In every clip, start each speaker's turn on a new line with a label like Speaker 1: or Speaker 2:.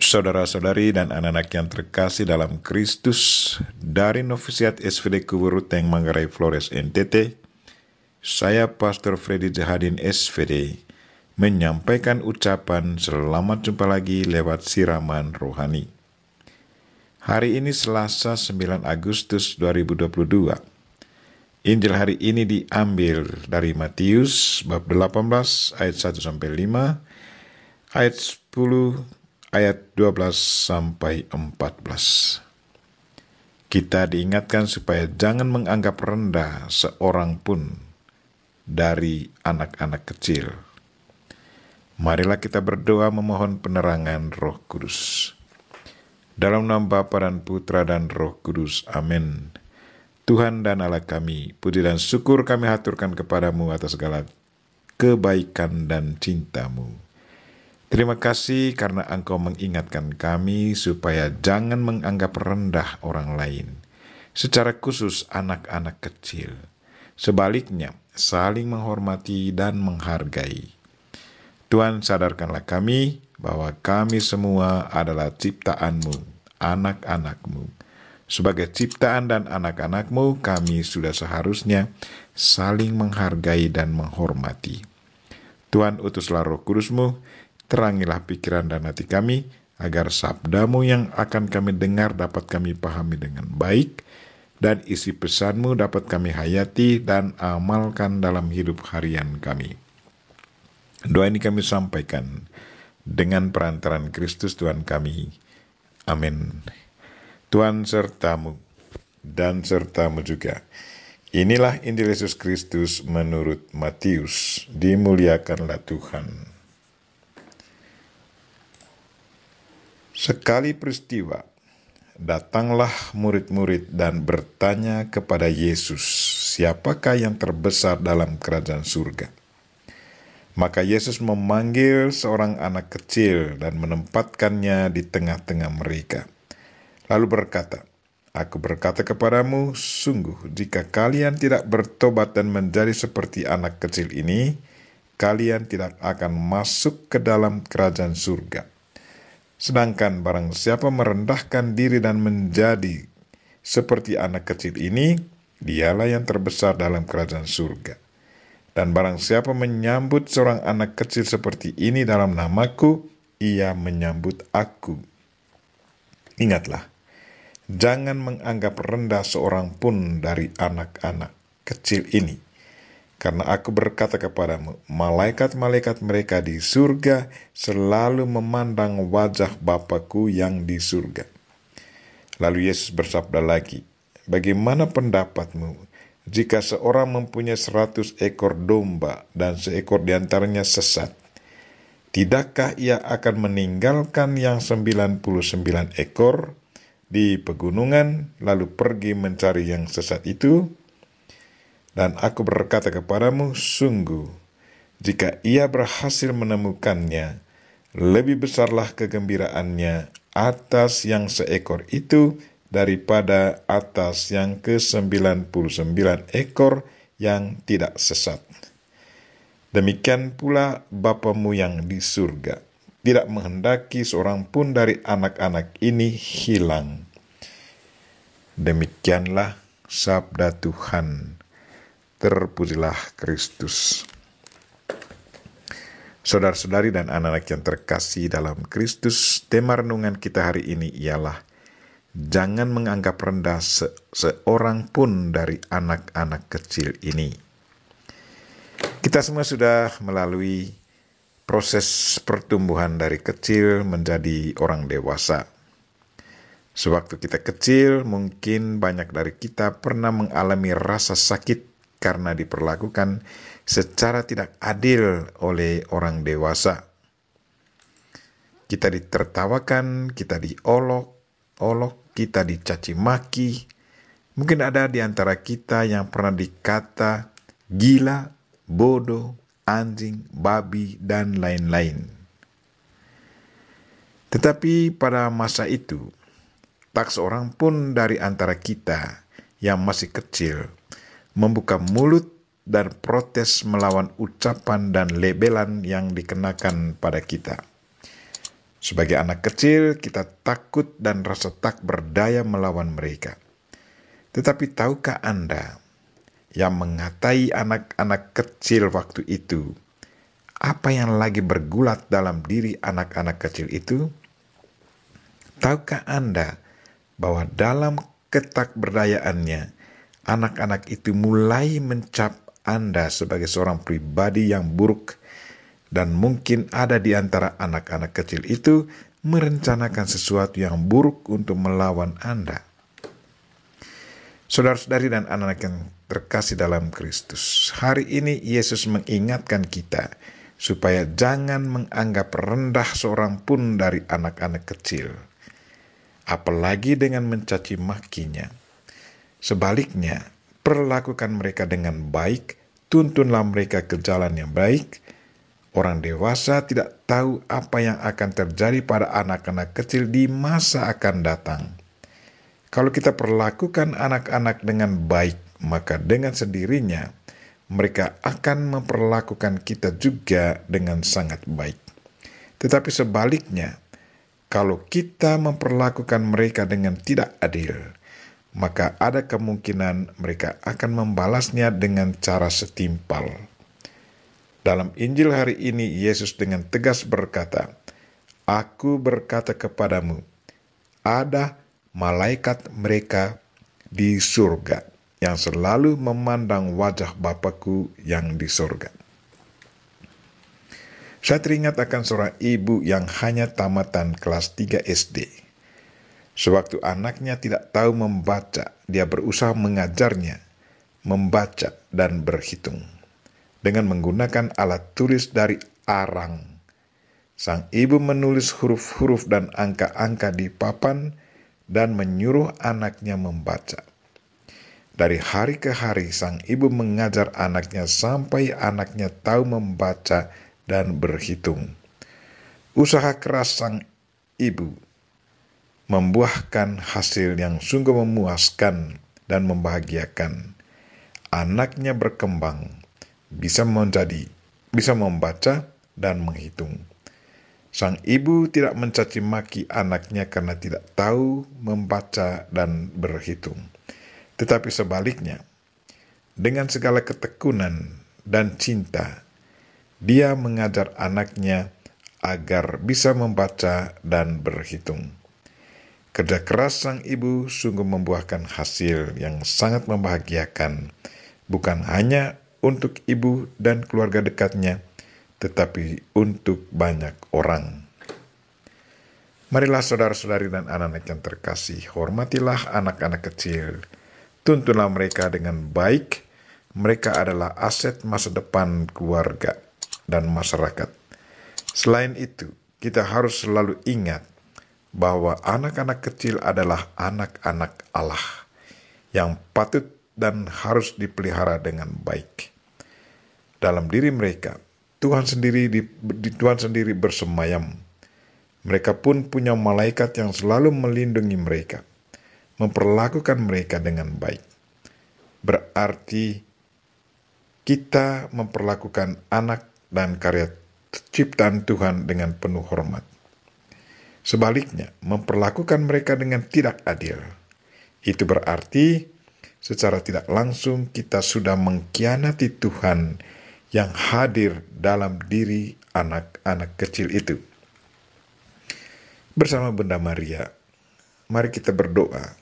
Speaker 1: Saudara-saudari dan anak-anak yang terkasih dalam Kristus, dari Novisiat SVD Kuburuteng Manggarai Flores NTT, saya Pastor Freddy Jahadin SVD menyampaikan ucapan selamat jumpa lagi lewat siraman rohani. Hari ini Selasa 9 Agustus 2022. Injil hari ini diambil dari Matius bab 18 ayat 1-5, ayat 10, ayat 12 sampai 14. Kita diingatkan supaya jangan menganggap rendah seorang pun dari anak-anak kecil. Marilah kita berdoa memohon penerangan Roh Kudus. Dalam nama Bapa dan Putra dan Roh Kudus. Amin. Tuhan dan Allah kami, puji dan syukur kami haturkan kepadamu atas segala kebaikan dan cintamu. Terima kasih karena Engkau mengingatkan kami supaya jangan menganggap rendah orang lain, secara khusus anak-anak kecil. Sebaliknya, saling menghormati dan menghargai. Tuhan, sadarkanlah kami bahwa kami semua adalah ciptaan-Mu, anak-anak-Mu. Sebagai ciptaan dan anak-anak-Mu, kami sudah seharusnya saling menghargai dan menghormati. Tuhan, utuslah Roh Kudus-Mu, terangilah pikiran dan hati kami, agar sabda-Mu yang akan kami dengar dapat kami pahami dengan baik, dan isi pesan-Mu dapat kami hayati dan amalkan dalam hidup harian kami. Doa ini kami sampaikan dengan perantaran Kristus Tuhan kami. Amin. Tuhan sertamu dan sertamu juga. Inilah Injil Yesus Kristus menurut Matius. Dimuliakanlah Tuhan. Sekali peristiwa, datanglah murid-murid dan bertanya kepada Yesus, siapakah yang terbesar dalam kerajaan surga? Maka Yesus memanggil seorang anak kecil dan menempatkannya di tengah-tengah mereka. Lalu berkata, Aku berkata kepadamu, sungguh jika kalian tidak bertobat dan menjadi seperti anak kecil ini, kalian tidak akan masuk ke dalam kerajaan surga. Sedangkan barang siapa merendahkan diri dan menjadi seperti anak kecil ini, dialah yang terbesar dalam kerajaan surga. Dan barang siapa menyambut seorang anak kecil seperti ini dalam namaku, ia menyambut aku. Ingatlah, jangan menganggap rendah seorang pun dari anak-anak kecil ini. Karena aku berkata kepadamu, malaikat-malaikat mereka di surga selalu memandang wajah Bapa-Ku yang di surga. Lalu Yesus bersabda lagi, bagaimana pendapatmu jika seorang mempunyai 100 ekor domba dan seekor diantaranya sesat? Tidakkah ia akan meninggalkan yang 99 ekor di pegunungan lalu pergi mencari yang sesat itu? Dan aku berkata kepadamu, sungguh, jika ia berhasil menemukannya, lebih besarlah kegembiraannya atas yang seekor itu daripada atas yang ke-99 ekor yang tidak sesat. Demikian pula Bapamu yang di surga tidak menghendaki seorang pun dari anak-anak ini hilang. Demikianlah sabda Tuhan. Terpujilah Kristus. Saudara-saudari dan anak-anak yang terkasih dalam Kristus, tema renungan kita hari ini ialah jangan menganggap rendah seorang pun dari anak-anak kecil ini. Kita semua sudah melalui proses pertumbuhan dari kecil menjadi orang dewasa. Sewaktu kita kecil, mungkin banyak dari kita pernah mengalami rasa sakit karena diperlakukan secara tidak adil oleh orang dewasa. Kita ditertawakan, kita diolok, kita dicaci maki. Mungkin ada di antara kita yang pernah dikata gila, bodoh, anjing, babi, dan lain-lain. Tetapi pada masa itu, tak seorang pun dari antara kita yang masih kecil membuka mulut dan protes melawan ucapan dan labelan yang dikenakan pada kita. Sebagai anak kecil, kita takut dan rasa tak berdaya melawan mereka. Tetapi tahukah Anda yang mengatai anak-anak kecil waktu itu, apa yang lagi bergulat dalam diri anak-anak kecil itu? Tahukah Anda bahwa dalam ketakberdayaannya, anak-anak itu mulai mencap Anda sebagai seorang pribadi yang buruk, dan mungkin ada di antara anak-anak kecil itu merencanakan sesuatu yang buruk untuk melawan Anda. Saudara-saudari dan anak-anak yang terkasih dalam Kristus, hari ini Yesus mengingatkan kita supaya jangan menganggap rendah seorang pun dari anak-anak kecil, apalagi dengan mencaci makinya. Sebaliknya, perlakukan mereka dengan baik, tuntunlah mereka ke jalan yang baik. Orang dewasa tidak tahu apa yang akan terjadi pada anak-anak kecil di masa akan datang. Kalau kita perlakukan anak-anak dengan baik, maka dengan sendirinya mereka akan memperlakukan kita juga dengan sangat baik. Tetapi sebaliknya, kalau kita memperlakukan mereka dengan tidak adil, maka ada kemungkinan mereka akan membalasnya dengan cara setimpal. Dalam Injil hari ini, Yesus dengan tegas berkata, "Aku berkata kepadamu, ada malaikat mereka di surga yang selalu memandang wajah Bapa-Ku yang di surga." Saya teringat akan seorang ibu yang hanya tamatan kelas 3 SD. Sewaktu anaknya tidak tahu membaca, dia berusaha mengajarnya membaca dan berhitung dengan menggunakan alat tulis dari arang. Sang ibu menulis huruf-huruf dan angka-angka di papan dan menyuruh anaknya membaca. Dari hari ke hari, sang ibu mengajar anaknya sampai anaknya tahu membaca dan berhitung. Usaha keras sang ibu membuahkan hasil yang sungguh memuaskan dan membahagiakan. Anaknya berkembang, bisa membaca dan menghitung. Sang ibu tidak mencaci maki anaknya karena tidak tahu membaca dan berhitung. Tetapi sebaliknya, dengan segala ketekunan dan cinta, dia mengajar anaknya agar bisa membaca dan berhitung. Kerja keras sang ibu sungguh membuahkan hasil yang sangat membahagiakan, bukan hanya untuk ibu dan keluarga dekatnya, tetapi untuk banyak orang. Marilah saudara-saudari dan anak-anak yang terkasih, hormatilah anak-anak kecil. Tuntunlah mereka dengan baik. Mereka adalah aset masa depan keluarga dan masyarakat. Selain itu, kita harus selalu ingat bahwa anak-anak kecil adalah anak-anak Allah yang patut dan harus dipelihara dengan baik. Dalam diri mereka, Tuhan sendiri bersemayam. Mereka pun punya malaikat yang selalu melindungi mereka, memperlakukan mereka dengan baik. Berarti kita memperlakukan anak dan karya ciptaan Tuhan dengan penuh hormat. Sebaliknya, memperlakukan mereka dengan tidak adil. Itu berarti secara tidak langsung kita sudah mengkhianati Tuhan yang hadir dalam diri anak-anak kecil itu. Bersama Bunda Maria, mari kita berdoa.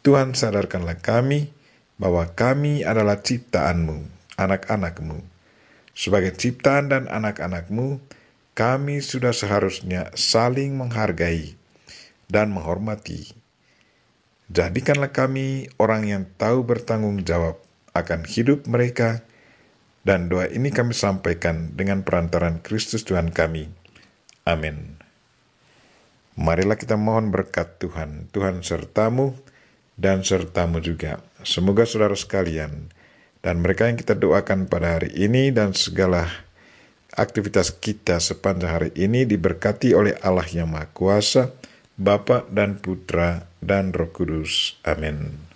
Speaker 1: Tuhan, sadarkanlah kami bahwa kami adalah ciptaan-Mu, anak-anak-Mu. Sebagai ciptaan dan anak-anak-Mu, kami sudah seharusnya saling menghargai dan menghormati. Jadikanlah kami orang yang tahu bertanggung jawab akan hidup mereka, dan doa ini kami sampaikan dengan perantaran Kristus Tuhan kami. Amin. Marilah kita mohon berkat Tuhan. Tuhan sertamu dan sertamu juga. Semoga saudara sekalian dan mereka yang kita doakan pada hari ini dan segala aktivitas kita sepanjang hari ini diberkati oleh Allah yang Maha Kuasa, Bapa dan Putra dan Roh Kudus. Amin.